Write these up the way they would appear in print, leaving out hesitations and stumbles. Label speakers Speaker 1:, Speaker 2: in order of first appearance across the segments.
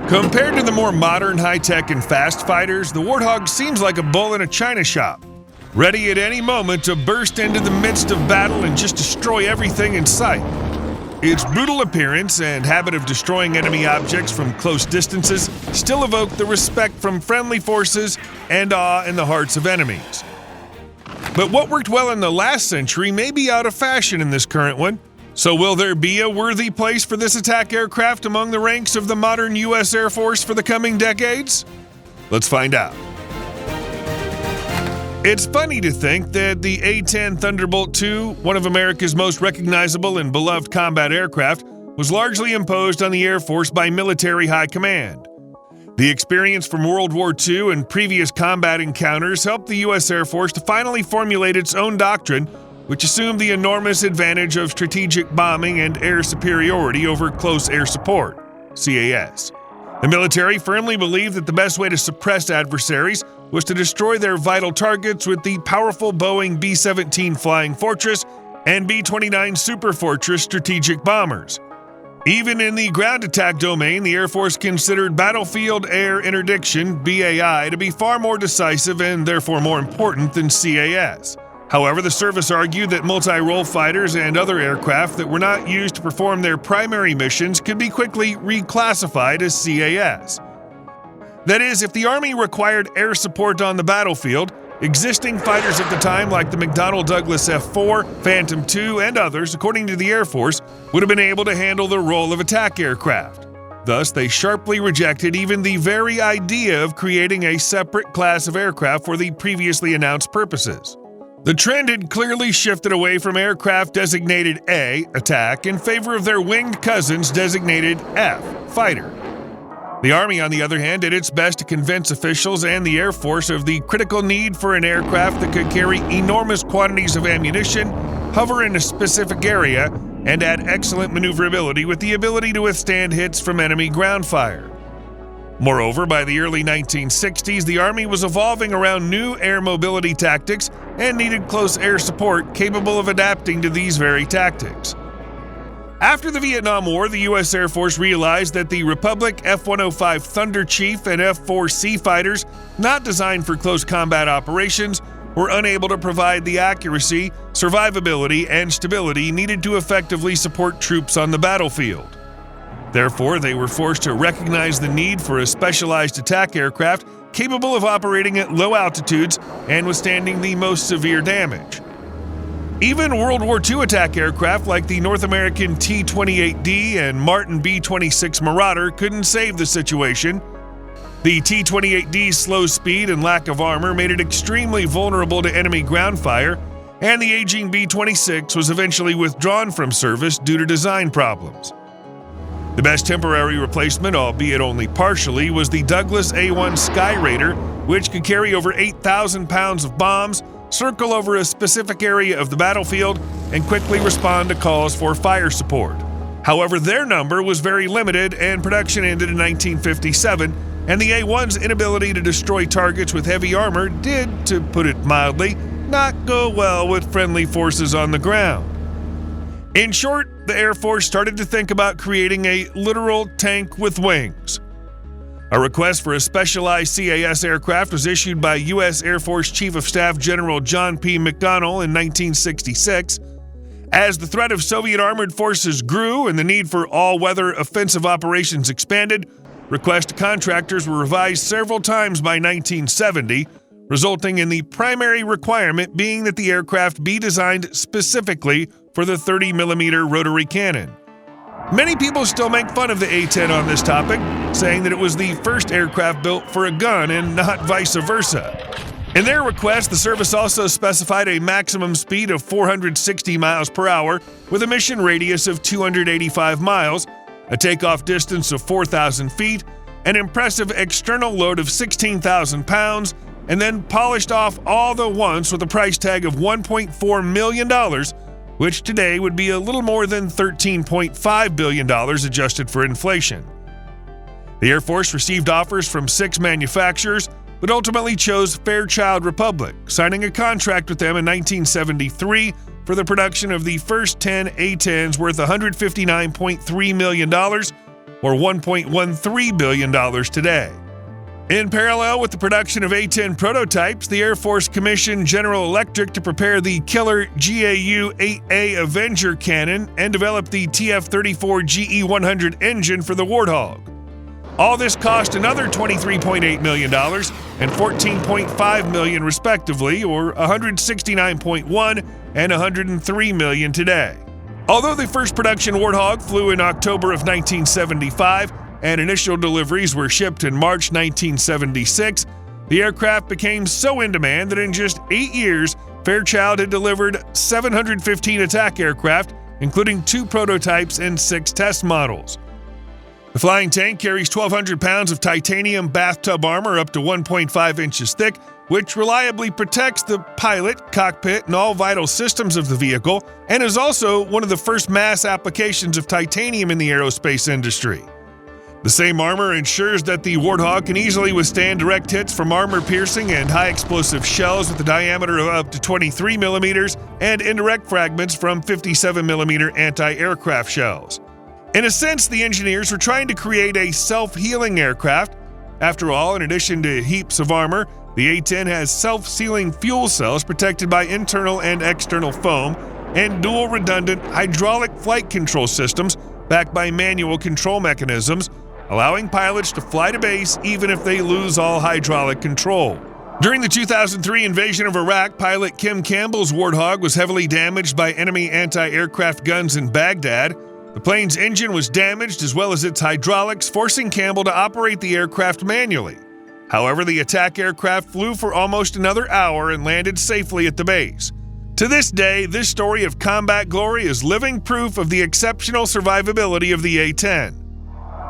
Speaker 1: Compared to the more modern, high-tech, and fast fighters, the Warthog seems like a bull in a china shop, ready at any moment to burst into the midst of battle and just destroy everything in sight. Its brutal appearance and habit of destroying enemy objects from close distances still evoke the respect from friendly forces and awe in the hearts of enemies. But what worked well in the last century may be out of fashion in this current one. So will there be a worthy place for this attack aircraft among the ranks of the modern U.S. Air Force for the coming decades? Let's find out. It's funny to think that the A-10 Thunderbolt II, one of America's most recognizable and beloved combat aircraft, was largely imposed on the Air Force by military high command. The experience from World War II and previous combat encounters helped the U.S. Air Force to finally formulate its own doctrine, which assumed the enormous advantage of strategic bombing and air superiority over close air support, CAS. The military firmly believed that the best way to suppress adversaries was to destroy their vital targets with the powerful Boeing B-17 Flying Fortress and B-29 Super Fortress strategic bombers. Even in the ground attack domain, the Air Force considered battlefield air interdiction, BAI, to be far more decisive and therefore more important than CAS. However, the service argued that multi-role fighters and other aircraft that were not used to perform their primary missions could be quickly reclassified as CAS. That is, if the Army required air support on the battlefield, existing fighters at the time like the McDonnell Douglas F-4, Phantom II, and others, according to the Air Force, would have been able to handle the role of attack aircraft. Thus, they sharply rejected even the very idea of creating a separate class of aircraft for the previously announced purposes. The trend had clearly shifted away from aircraft designated A, attack, in favor of their winged cousins designated F, fighter. The Army, on the other hand, did its best to convince officials and the Air Force of the critical need for an aircraft that could carry enormous quantities of ammunition, hover in a specific area, and add excellent maneuverability with the ability to withstand hits from enemy ground fire. Moreover, by the early 1960s, the Army was evolving around new air mobility tactics and needed close air support capable of adapting to these very tactics. After the Vietnam War, the U.S. Air Force realized that the Republic F-105 Thunder Chief and F-4C fighters, not designed for close combat operations, were unable to provide the accuracy, survivability, and stability needed to effectively support troops on the battlefield. Therefore, they were forced to recognize the need for a specialized attack aircraft capable of operating at low altitudes and withstanding the most severe damage. Even World War II attack aircraft like the North American T-28D and Martin B-26 Marauder couldn't save the situation. The T-28D's slow speed and lack of armor made it extremely vulnerable to enemy ground fire, and the aging B-26 was eventually withdrawn from service due to design problems. The best temporary replacement, albeit only partially, was the Douglas A-1 Skyraider, which could carry over 8,000 pounds of bombs, circle over a specific area of the battlefield, and quickly respond to calls for fire support. However, their number was very limited and production ended in 1957, and the A-1's inability to destroy targets with heavy armor did, to put it mildly, not go well with friendly forces on the ground. In short, the Air Force started to think about creating a literal tank with wings. A request for a specialized CAS aircraft was issued by U.S. Air Force Chief of Staff General John P. McDonnell in 1966. As the threat of Soviet armored forces grew and the need for all-weather offensive operations expanded, requests to contractors were revised several times by 1970, resulting in the primary requirement being that the aircraft be designed specifically for the 30mm rotary cannon. Many people still make fun of the A-10 on this topic, saying that it was the first aircraft built for a gun and not vice versa. In their request, the service also specified a maximum speed of 460 miles per hour with a mission radius of 285 miles, a takeoff distance of 4,000 feet, an impressive external load of 16,000 pounds, and then polished off all the once with a price tag of $1.4 million, which today would be a little more than $13.5 billion adjusted for inflation. The Air Force received offers from 6 manufacturers, but ultimately chose Fairchild Republic, signing a contract with them in 1973 for the production of the first 10 A-10s worth $159.3 million, or $1.13 billion today. In parallel with the production of A-10 prototypes, the Air Force commissioned General Electric to prepare the killer GAU-8A Avenger cannon and develop the TF-34 GE-100 engine for the Warthog. All this cost another $23.8 million and $14.5 million respectively, or $169.1 and $103 million today. Although the first production Warthog flew in October of 1975 and initial deliveries were shipped in March 1976, the aircraft became so in demand that in just 8 years, Fairchild had delivered 715 attack aircraft, including 2 prototypes and 6 test models. The flying tank carries 1,200 pounds of titanium bathtub armor up to 1.5 inches thick, which reliably protects the pilot, cockpit, and all vital systems of the vehicle, and is also one of the first mass applications of titanium in the aerospace industry. The same armor ensures that the Warthog can easily withstand direct hits from armor-piercing and high-explosive shells with a diameter of up to 23 millimeters and indirect fragments from 57 millimeter anti-aircraft shells. In a sense, the engineers were trying to create a self-healing aircraft. After all, in addition to heaps of armor, the A-10 has self-sealing fuel cells protected by internal and external foam and dual redundant hydraulic flight control systems backed by manual control mechanisms, allowing pilots to fly to base even if they lose all hydraulic control. During the 2003 invasion of Iraq, pilot Kim Campbell's Warthog was heavily damaged by enemy anti-aircraft guns in Baghdad. The plane's engine was damaged as well as its hydraulics, forcing Campbell to operate the aircraft manually. However, the attack aircraft flew for almost another hour and landed safely at the base. To this day, this story of combat glory is living proof of the exceptional survivability of the A-10.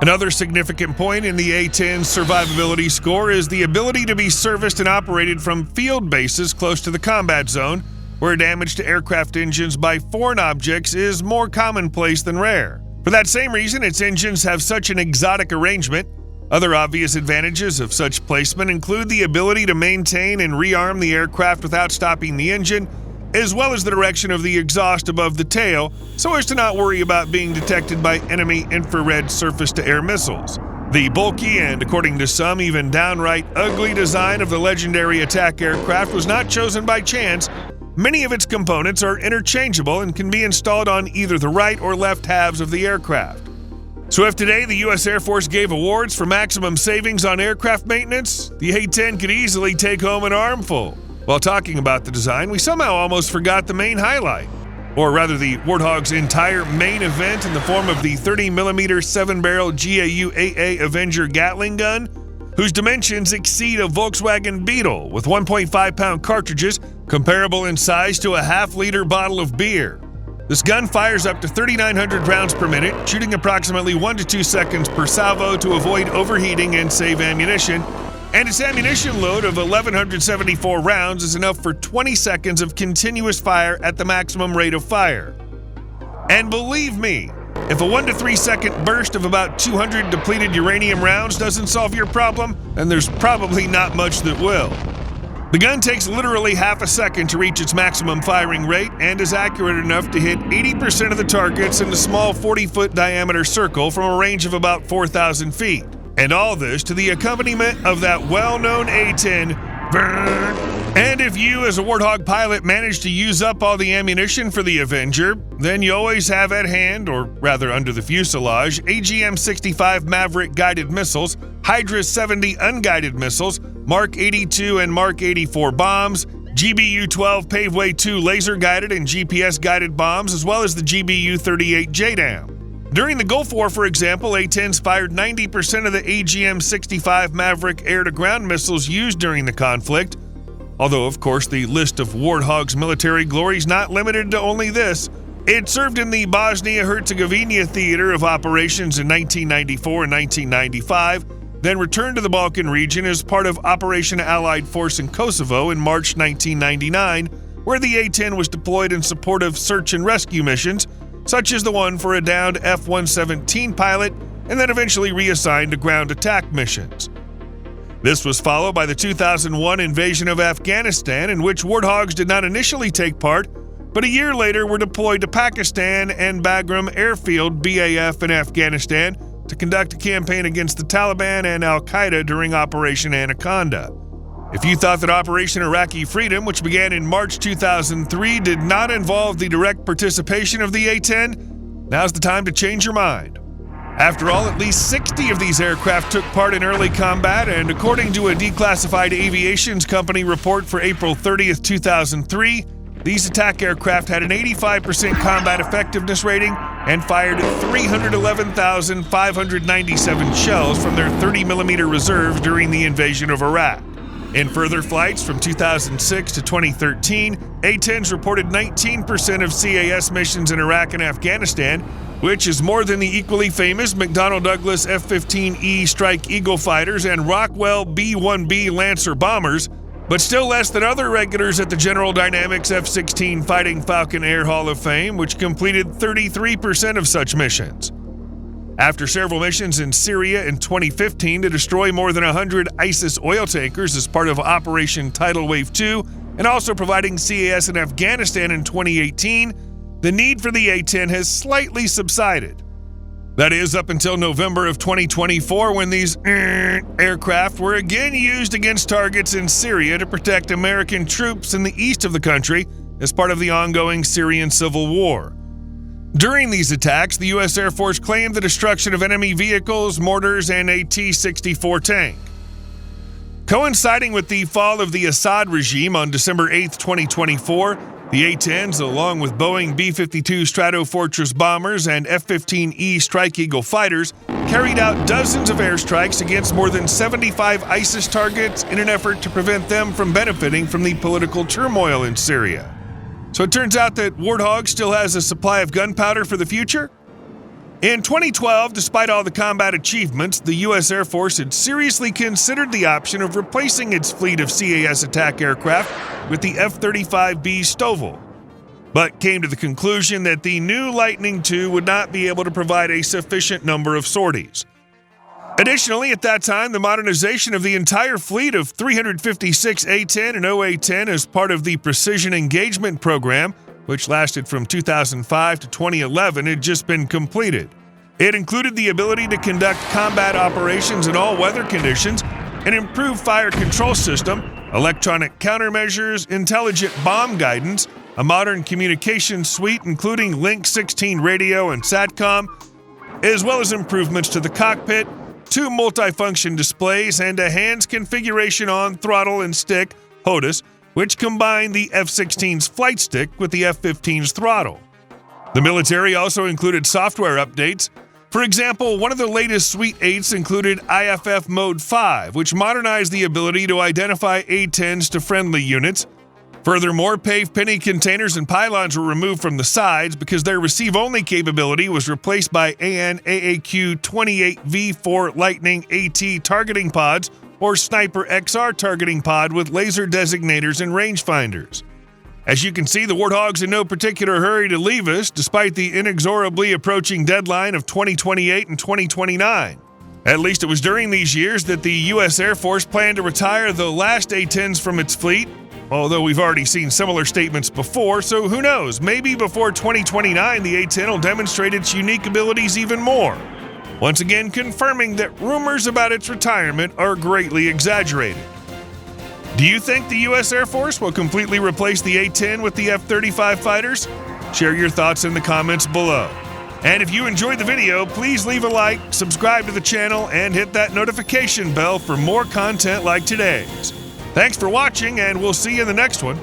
Speaker 1: Another significant point in the A-10's survivability score is the ability to be serviced and operated from field bases close to the combat zone, where damage to aircraft engines by foreign objects is more commonplace than rare. For that same reason, its engines have such an exotic arrangement. Other obvious advantages of such placement include the ability to maintain and rearm the aircraft without stopping the engine, as well as the direction of the exhaust above the tail, so as to not worry about being detected by enemy infrared surface-to-air missiles. The bulky and, according to some, even downright ugly design of the legendary attack aircraft was not chosen by chance. Many of its components are interchangeable and can be installed on either the right or left halves of the aircraft. So if today the U.S. Air Force gave awards for maximum savings on aircraft maintenance, the A-10 could easily take home an armful. While talking about the design, we somehow almost forgot the main highlight, or rather the Warthog's entire main event in the form of the 30mm 7-barrel GAU-8A Avenger Gatling gun, whose dimensions exceed a Volkswagen Beetle with 1.5-pound cartridges comparable in size to a half-liter bottle of beer. This gun fires up to 3,900 rounds per minute, shooting approximately 1 to 2 seconds per salvo to avoid overheating and save ammunition, and its ammunition load of 1,174 rounds is enough for 20 seconds of continuous fire at the maximum rate of fire. And believe me, if a 1 to 3 second burst of about 200 depleted uranium rounds doesn't solve your problem, then there's probably not much that will. The gun takes literally half a second to reach its maximum firing rate and is accurate enough to hit 80% of the targets in a small 40-foot diameter circle from a range of about 4,000 feet. And all this to the accompaniment of that well-known A-10. And if you, as a Warthog pilot, manage to use up all the ammunition for the Avenger, then you always have at hand, or rather under the fuselage, AGM-65 Maverick guided missiles, Hydra 70 unguided missiles, Mark 82 and Mark 84 bombs, GBU-12 Paveway 2 laser-guided and GPS-guided bombs, as well as the GBU-38 JDAM. During the Gulf War, for example, A-10s fired 90% of the AGM-65 Maverick air-to-ground missiles used during the conflict, although, of course, the list of Warthog's military glory is not limited to only this. It served in the Bosnia-Herzegovina theater of operations in 1994 and 1995, then returned to the Balkan region as part of Operation Allied Force in Kosovo in March 1999, where the A-10 was deployed in support of search and rescue missions, such as the one for a downed F-117 pilot, and then eventually reassigned to ground attack missions. This was followed by the 2001 invasion of Afghanistan, in which Warthogs did not initially take part, but a year later were deployed to Pakistan and Bagram Airfield, BAF, in Afghanistan, to conduct a campaign against the Taliban and Al-Qaeda during Operation Anaconda. If you thought that Operation Iraqi Freedom, which began in March 2003, did not involve the direct participation of the A-10, now's the time to change your mind. After all, at least 60 of these aircraft took part in early combat, and according to a declassified aviation company report for April 30th, 2003, these attack aircraft had an 85% combat effectiveness rating and fired 311,597 shells from their 30mm reserves during the invasion of Iraq. In further flights from 2006 to 2013, A-10s reported 19% of CAS missions in Iraq and Afghanistan, which is more than the equally famous McDonnell Douglas F-15E Strike Eagle fighters and Rockwell B-1B Lancer bombers, but still less than other regulars at the General Dynamics F-16 Fighting Falcon Air Hall of Fame, which completed 33% of such missions. After several missions in Syria in 2015 to destroy more than 100 ISIS oil tankers as part of Operation Tidal Wave 2, and also providing CAS in Afghanistan in 2018, the need for the A-10 has slightly subsided. That is, up until November of 2024, when these aircraft were again used against targets in Syria to protect American troops in the east of the country as part of the ongoing Syrian civil war. During these attacks, the U.S. Air Force claimed the destruction of enemy vehicles, mortars, and a T-64 tank. Coinciding with the fall of the Assad regime on December 8, 2024, the A-10s, along with Boeing B-52 Stratofortress bombers and F-15E Strike Eagle fighters, carried out dozens of airstrikes against more than 75 ISIS targets in an effort to prevent them from benefiting from the political turmoil in Syria. So it turns out that Warthog still has a supply of gunpowder for the future? In 2012, despite all the combat achievements, the U.S. Air Force had seriously considered the option of replacing its fleet of CAS attack aircraft with the F-35B Stovall, but came to the conclusion that the new Lightning II would not be able to provide a sufficient number of sorties. Additionally, at that time, the modernization of the entire fleet of 356 A-10 and OA-10 as part of the Precision Engagement Program, which lasted from 2005 to 2011, had just been completed. It included the ability to conduct combat operations in all weather conditions, an improved fire control system, electronic countermeasures, intelligent bomb guidance, a modern communications suite including Link 16 radio and SATCOM, as well as improvements to the cockpit, 2 multifunction displays, and a hands configuration on throttle and stick, HOTUS, which combined the F-16's flight stick with the F-15's throttle. The military also included software updates. For example, one of the latest Suite 8s included IFF Mode 5, which modernized the ability to identify A-10s to friendly units. Furthermore, pave penny containers and pylons were removed from the sides because their receive-only capability was replaced by AN/AAQ-28V4 Lightning AT targeting pods or Sniper XR targeting pod with laser designators and rangefinders. As you can see, the Warthog's in no particular hurry to leave us, despite the inexorably approaching deadline of 2028 and 2029. At least it was during these years that the U.S. Air Force planned to retire the last A-10s from its fleet, although we've already seen similar statements before, so who knows, maybe before 2029 the A-10 will demonstrate its unique abilities even more. Once again confirming that rumors about its retirement are greatly exaggerated. Do you think the U.S. Air Force will completely replace the A-10 with the F-35 fighters? Share your thoughts in the comments below. And if you enjoyed the video, please leave a like, subscribe to the channel, and hit that notification bell for more content like today's. Thanks for watching, and we'll see you in the next one.